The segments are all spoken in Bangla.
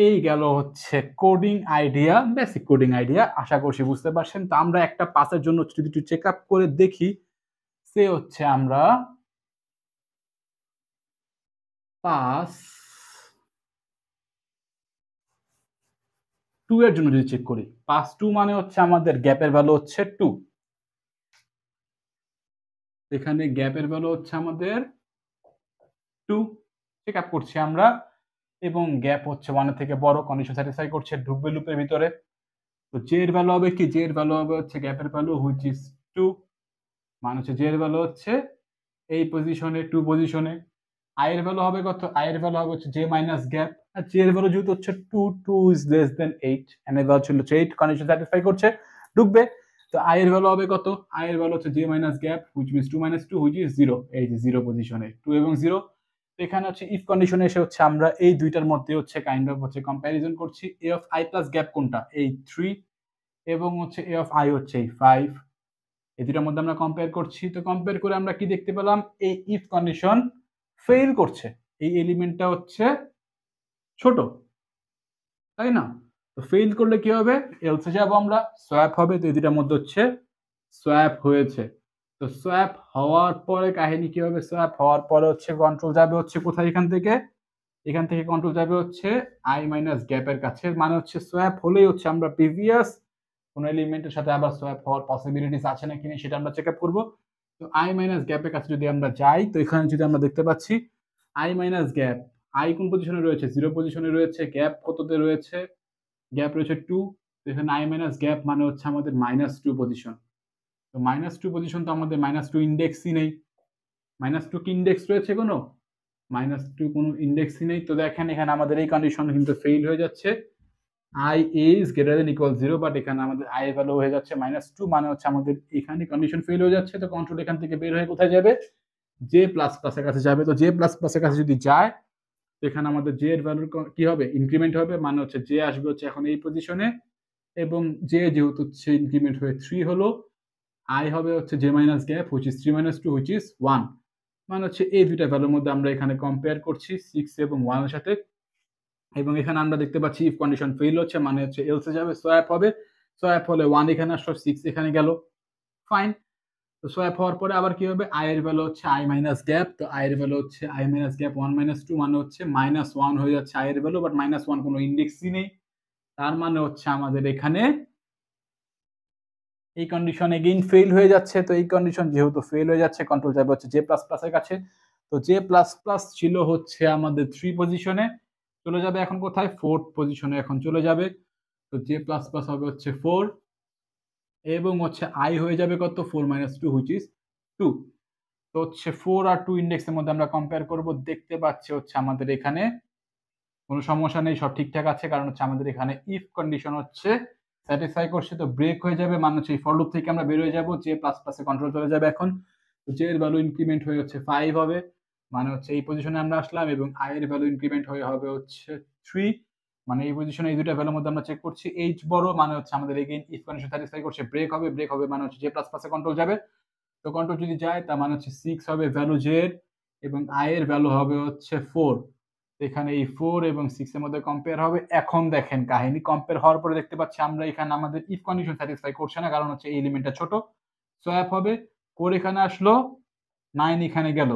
এই গেল হচ্ছে coding idea, basic coding idea. আশা করছি বুঝতে পারছেন। তো আমরা একটা পাসের জন্য যদি একটু চেক আপ করে দেখি, সে হচ্ছে আমরা পাস 2 এর জন্য যদি চেক করি, পাস 2 মানে হচ্ছে আমাদের গ্যাপের ভ্যালু হচ্ছে 2। এখানে গ্যাপের ভ্যালু হচ্ছে আমাদের 2, চেক আপ করছি আমরা, এবং গ্যাপ হচ্ছে 1 এর থেকে বড়, কন্ডিশন স্যাটিসফাই করছে, ঢুকবে লুপের ভিতরে। তো জে এর ভ্যালু হবে কি, জে এর ভ্যালু হবে হচ্ছে গ্যাপের ভ্যালু হুইচ ইজ 2, মানে হচ্ছে জে এর ভ্যালু হচ্ছে এই পজিশনে 2 পজিশনে। আই এর ভ্যালু হবে কত, আই এর ভ্যালু হবে হচ্ছে জে মাইনাস গ্যাপ, আর জে এর ভ্যালু যেহেতু হচ্ছে 2, 2 ইজ লেস দেন 8, এন এর ভ্যালু ছিল 8, কন্ডিশন স্যাটিসফাই করছে, ঢুকবে। তো আই এর ভ্যালু হবে কত, আই এর ভ্যালু হচ্ছে J minus gap which means 2 minus 2 which is 0, এই যে 0 পজিশনে 2 এবং 0। এখানে হচ্ছে ইফ কন্ডিশনে এসে হচ্ছে আমরা এই দুইটার মধ্যে হচ্ছে কাইন্ড অফ হচ্ছে কম্প্যারিজন করছি। এ অফ আই প্লাস গ্যাপ কোনটা, এই 3, এবং হচ্ছে এ অফ আই হচ্ছে এই 5, এই দুটার মধ্যে আমরা কম্পেয়ার করছি। তো কম্পেয়ার করে আমরা কি দেখতে পেলাম, এই ইফ কন্ডিশন ফেল করছে, এই এলিমেন্টটা হচ্ছে ছোট, তাই না? তো ফেল করলে কি হবে, এলসে যাব আমরা, সোয়াপ হবে। তো এই দুটার মধ্যে হচ্ছে সোয়াপ হয়েছে। তো সোয়াপ হওয়ার পরে কাহিনী কি হবে, সোয়াপ হওয়ার পরে হচ্ছে কন্ট্রোল যাবে হচ্ছে কোথায়, এখান থেকে কন্ট্রোল যাবে হচ্ছে আই মাইনাস গ্যাপের কাছে, মানে হচ্ছে সোয়াপ হলেই হচ্ছে আমরা প্রিভিয়াস কোন এলিমেন্টের সাথে আবার সোয়াপ হওয়ার পসিবিলিটিস আছে নাকি না সেটা আমরা চেক আপ করবো। তো আই মাইনাস গ্যাপের কাছে যদি আমরা যাই, তো এখানে যদি আমরা দেখতে পাচ্ছি আই মাইনাস গ্যাপ, আই কোন পজিশনে রয়েছে, 0 পজিশনে রয়েছে, গ্যাপ কততে রয়েছে, গ্যাপ রয়েছে 2। তো এখানে আই মাইনাস গ্যাপ মানে হচ্ছে আমাদের -2 পজিশন। তো -2 পজিশন, তো আমাদের -2 ইন্ডেক্সই নেই। -2 কি ইন্ডেক্স রয়েছে কোনো, -2 কোনো ইন্ডেক্সই নেই। তো দেখেন এখানে আমাদের এই কন্ডিশন কিন্তু ফেল হয়ে যাচ্ছে, i is greater than equal 0, but এখানে আমাদের i এর ভ্যালু হয়ে যাচ্ছে -2, মানে হচ্ছে আমাদের এখানে কন্ডিশন ফেল হয়ে যাচ্ছে। তো কন্ট্রোল এখান থেকে বের হয়ে কোথায় যাবে, জে প্লাস প্লাস এর কাছে যাবে। তো জে প্লাস প্লাস এর কাছে যদি যায়, তো এখানে আমাদের জে এর ভ্যালু কি হবে, ইনক্রিমেন্ট হবে, মানে হচ্ছে জে আসবে হচ্ছে এখন এই পজিশনে, এবং জে যেহেতু হচ্ছে ইনক্রিমেন্ট হয়ে 3 হলো, আই হবে হচ্ছে J minus gap which is 3 minus 2 which is 1, মানে হচ্ছে এই দুইটা ভ্যালুর মধ্যে আমরা এখানে কম্পেয়ার করছি 6 এবং 1 এর সাথে। এবং এখানে আমরা দেখতে পাচ্ছি ইফ কন্ডিশন ফেল হচ্ছে, মানে হচ্ছে এলসে যাবে, সোয়াপ হবে, সোয়াপ হলে 1 এখানে আসলো, 6 এখানে গেল, ফাইন। তো সোয়াপ হওয়ার পরে আবার কি হবে, আই এর ভ্যালু হচ্ছে আই মাইনাস গ্যাপ, তো আই এর ভ্যালু হচ্ছে আই মাইনাস গ্যাপ 1 মাইনাস 2, মানে হচ্ছে -1 হয়ে যাচ্ছে আই এর ভ্যালু, বাট -1 কোনো ইন্ডেক্সই নেই। তার মানে হচ্ছে আমাদের এখানে এই কন্ডিশন এগেইন ফেল হয়ে যাচ্ছে। তো এই কন্ডিশন যেহেতু ফেল হয়ে যাচ্ছে, কন্ট্রোল যাবে হচ্ছে জে প্লাস প্লাস এর কাছে। তো জে প্লাস প্লাস ছিল হচ্ছে আমাদের 3 পজিশনে, চলে যাবে এখন কোথায়, 4th পজিশনে এখন চলে যাবে। তো জে প্লাস প্লাস হবে হচ্ছে 4, এবং হচ্ছে আই হয়ে যাবে কত, 4 মাইনাস 2 হুইচ ইজ 2। তো হচ্ছে 4 আর 2 ইন্ডেক্সের মধ্যে আমরা কম্পেয়ার করব, দেখতে পাচ্ছি হচ্ছে আমাদের এখানে কোনো সমস্যা নেই, সব ঠিকঠাক আছে, কারণ হচ্ছে আমাদের এখানে ইফ কন্ডিশন হচ্ছে স্যাটিসফাই করছে। তো ব্রেক হয়ে যাবে, মানে হচ্ছে এই ফর লুপ থেকে আমরা বের হয়ে যাব, জে প্লাস প্লাসে কন্ট্রোল চলে যাবে এখন। তো জে এর ভ্যালু ইনক্রিমেন্ট হয়ে হচ্ছে 5 হবে, মানে হচ্ছে এই পজিশনে আমরা আসলাম, এবং আই এর ভ্যালু ইনক্রিমেন্ট হয়ে হবে হচ্ছে 3, মানে এই পজিশনে এই দুটো ভ্যালুর মধ্যে আমরা চেক করছি এইচ বড়, মানে হচ্ছে আমাদের এগেইন ইফ কন্ডিশন স্যাটিসফাই করছে, ব্রেক হবে, ব্রেক হবে মানে হচ্ছে জে প্লাস প্লাসে কন্ট্রোল যাবে। তো কন্ট্রোল যদি যায় তার মানে হচ্ছে 6 হবে ভ্যালু জে এর, এবং আই এর ভ্যালু হবে হচ্ছে 4। এখানে এই 4 এবং 6 এর মধ্যে কম্পেয়ার হবে। এখন দেখেন কাহিনী, কম্পেয়ার হওয়ার পরে দেখতে পাচ্ছি আমরা এখানে আমাদের ইফ কন্ডিশন স্যাটিসফাই করছে না, কারণ হচ্ছে এই এলিমেন্টটা ছোট। সোয়াপ হবে, 4 এখানে আসলো, 9 এখানে গেল।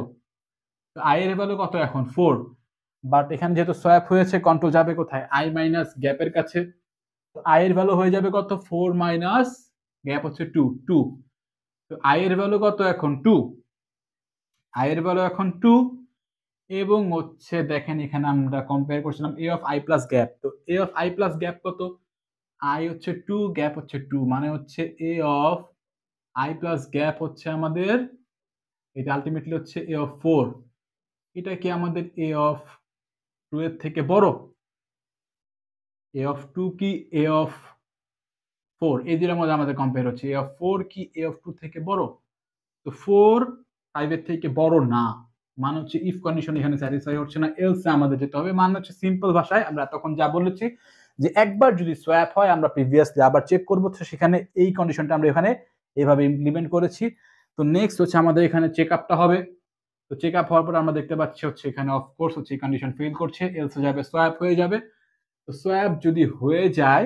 তো আই এর ভ্যালু কত এখন, 4, বাট এখানে যেহেতু সোয়াপ হয়েছে, কন্ট্রোল যাবে কোথায়, আই মাইনাস গ্যাপের কাছে। তো আই এর ভ্যালু হয়ে যাবে কত, 4 মাইনাস গ্যাপ হচ্ছে 2, 2। তো আই এর ভ্যালু কত এখন, 2, আই এর ভ্যালু এখন 2, এবং হচ্ছে দেখেন এখানে আমরা কম্পেয়ার করছিলাম এ অফ আই প্লাস গ্যাপ। তো এ অফ আই প্লাস গ্যাপ কত, আই হচ্ছে 2, গ্যাপ হচ্ছে 2, মানে হচ্ছে এ অফ আই প্লাস গ্যাপ হচ্ছে আমাদের, এটা আলটিমেটলি হচ্ছে এ অফ 4। এটা কি আমাদের এ অফ 2 এর থেকে বড়, এ অফ 2 কি এ অফ 4, এই দুটোর মধ্যে আমাদের কম্পেয়ার হচ্ছে, এ অফ 4 কি এ অফ 2 থেকে বড়। তো 4 5 এর থেকে বড় না, মানে হচ্ছে ইফ কন্ডিশন এখানে স্যাটিসফাই হচ্ছে না, এলসে আমাদের যেতে হবে। মানে হচ্ছে সিম্পল ভাষায় আমরা তখন যা বলেছি, যে একবার যদি সোয়াপ হয় আমরা প্রিভিয়াসলি আবার চেক করব, তো সেখানে এই কন্ডিশনটা আমরা এখানে এভাবে ইমপ্লিমেন্ট করেছি। তো নেক্সট হচ্ছে আমাদের এখানে চেক আপটা হবে। তো চেক আপ হওয়ার পর আমরা দেখতে পাচ্ছি হচ্ছে এখানে অফকোর্স হচ্ছে কন্ডিশন ফেল করছে, এলসে যাবে, সোয়াপ হয়ে যাবে। তো সোয়াপ যদি হয়ে যায়,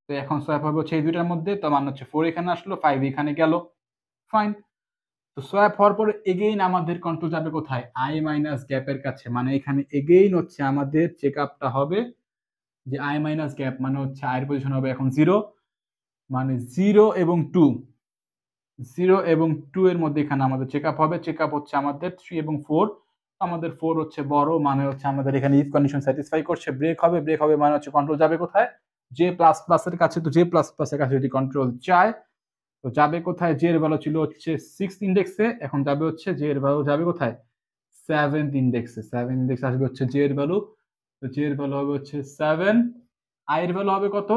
তো এখন সোয়াপ হবে হচ্ছে এই দুইটার মধ্যে, তো মান হচ্ছে 4 এখানে আসলো, 5 এখানে গেল, ফাইন। তো সোয়াপ হওয়ার পরে এগেইন আমাদের কন্ট্রোল যাবে কোথায়? আই মাইনাস গ্যাপের কাছে, মানে এখানে এগেইন হচ্ছে আমাদের চেক আপটা হবে যে আই মাইনাস গ্যাপ মানে হচ্ছে আয়ের পজিশন হবে এখন 0, মানে 0 এবং 2, 0 এবং 2 এর মধ্যে এখানে আমাদের চেক আপ হবে। চেক আপ হচ্ছে আমাদের 3 এবং 4, আমাদের 4 হচ্ছে বড়, মানে হচ্ছে আমাদের এখানে ইফ কন্ডিশন স্যাটিসফাই করছে। ব্রেক হবে, ব্রেক হবে মানে হচ্ছে কন্ট্রোল যাবে কোথায়? জে প্লাস প্লাসের কাছে। তো জে প্লাস প্লাসের কাছে যদি কন্ট্রোল চায়, তো যাবে কোথায়? জে এর ভ্যালু ছিল হচ্ছে 6th ইন্ডেক্সে, এখন যাবে হচ্ছে জে এর ভ্যালু যাবে কোথায়? 7th ইন্ডেক্সে। 7 ইন্ডেক্স আসবে হচ্ছে জে এর ভ্যালু। তো জে এর ভ্যালু হবে হচ্ছে 7, আই এর ভ্যালু হবে কত?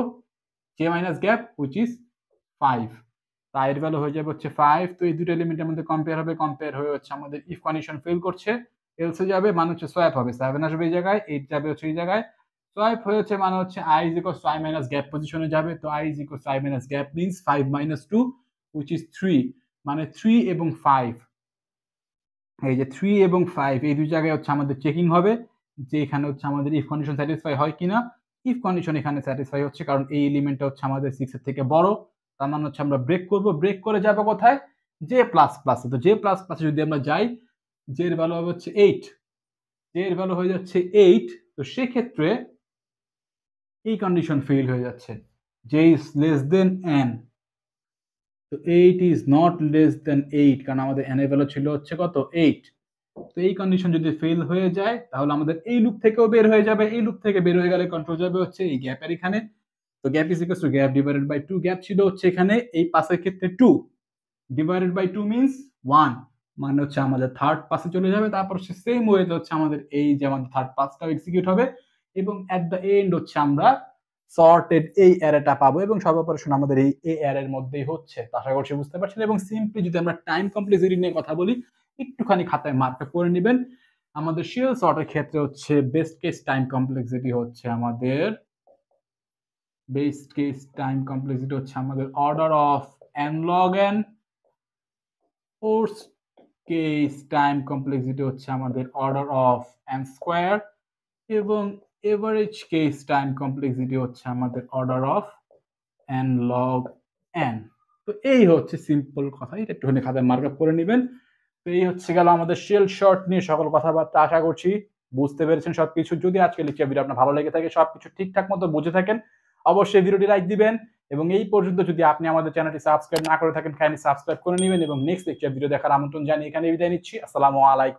J minus gap which is 5, I এর ভ্যালু হয়ে যাবে হচ্ছে 5। তো এই দুটো এলিমেন্টের মধ্যে কম্পেয়ার হবে, কম্পেয়ার হয়ে হচ্ছে আমাদের ইফ কন্ডিশন ফেল করছে, এলসে যাবে মানে হচ্ছে সোয়াপ হবে, 7 আসবে এই জায়গায়, 8 যাবে হচ্ছে এই জায়গায়, সোয়াপ হয়েছে মানে হচ্ছে I is equals two I minus gap পজিশনে যাবে। তো I is equals two I minus gap means 5 minus 2 which is 3, মানে 3 এবং 5, এই যে 3 এবং 5 এই দুই জায়গায় হচ্ছে আমাদের চেকিং হবে যে এখানে হচ্ছে আমাদের ইফ কন্ডিশন স্যাটিসফাই হয় কিনা। ইফ কন্ডিশন এখানে স্যাটিসফাই হচ্ছে, কারণ এই এলিমেন্টটা হচ্ছে আমাদের 6 এর থেকে বড়, তার মানে হচ্ছে আমরা ব্রেক করব। ব্রেক করে যাব কোথায়? জে প্লাস প্লাসে। তো জে প্লাস প্লাসে যদি আমরা যাই, জে এর ভ্যালু হবে হচ্ছে 8, জে এর ভ্যালু হয়ে যাচ্ছে 8। তো সেক্ষেত্রে এই কন্ডিশন ফেল হয়ে যাচ্ছে, J is less than n. তো 8 ইজ নট লেস দেন 8, কারণ আমাদের এন এর ভ্যালু ছিল হচ্ছে কত? 8। তো এই কন্ডিশন যদি ফেল হয়ে যায়, তাহলে আমাদের এই লুপ থেকেও বের হয়ে যাবে। এই লুপ থেকে বের হয়ে গেলে কন্ট্রোল যাবে হচ্ছে এই গ্যাপের এখানে। তো gap is equals to gap divided by 2, gap ছিল হচ্ছে এখানে এই পাসের ক্ষেত্রে 2 ডিভাইডেড বাই 2 মিন্স 1, মানে হচ্ছে আমাদের থার্ড পাসে চলে যাবে। তারপর হচ্ছে সেম ওয়েতে হচ্ছে আমাদের এই যে আমাদের থার্ড পাসটাও এক্সিকিউট হবে, এবং এট দ্য এন্ড হচ্ছে আমরা সর্টেড এই অ্যারেটা পাবো, এবং সব অপারেশন আমাদের এই অ্যারের মধ্যেই হচ্ছে। আশা করছি বুঝতে পারছেন। এবং সিম্পলি যদি আমরা টাইম কমপ্লেক্সিটি নিয়ে কথা বলি, একটুখানি খাতায় মার্কটা করে নেবেন। আমাদের শেল সর্টের ক্ষেত্রে হচ্ছে বেস্ট কেস টাইম কমপ্লেক্সিটি হচ্ছে আমাদের order of n log n, worst case time complexity হচ্ছে আমাদের অর্ডার অফ n স্কোয়ার, এবং এভারেজ কেস টাইম কমপ্লেক্সিটি হচ্ছে আমাদের order of n log n। তো এই হচ্ছে সিম্পল কথা, এটা একটুখানি খাতায় মার্ক আপ করে নেবেন। তো এই হচ্ছে গেল আমাদের শেল শর্ট নিয়ে সকল কথাবার্তা। আশা করছি বুঝতে পেরেছেন সবকিছু। যদি আজকে লেকচার ভিডিও আপনার ভালো লেগে থাকে, সবকিছু ঠিকঠাক মতো বুঝে থাকেন, অবশ্যই ভিডিওটি লাইক দিবেন। এবং এই পর্যন্ত যদি আপনি আমাদের চ্যানেলটি সাবস্ক্রাইব না করে থাকেন, কাইন্ডলি সাবস্ক্রাইব করে নেবেন। এবং নেক্সট লেকচার ভিডিও দেখার আমন্ত্রণ জানিয়ে এখানে বিদায় নিচ্ছি। আসসালামু আলাইকুম।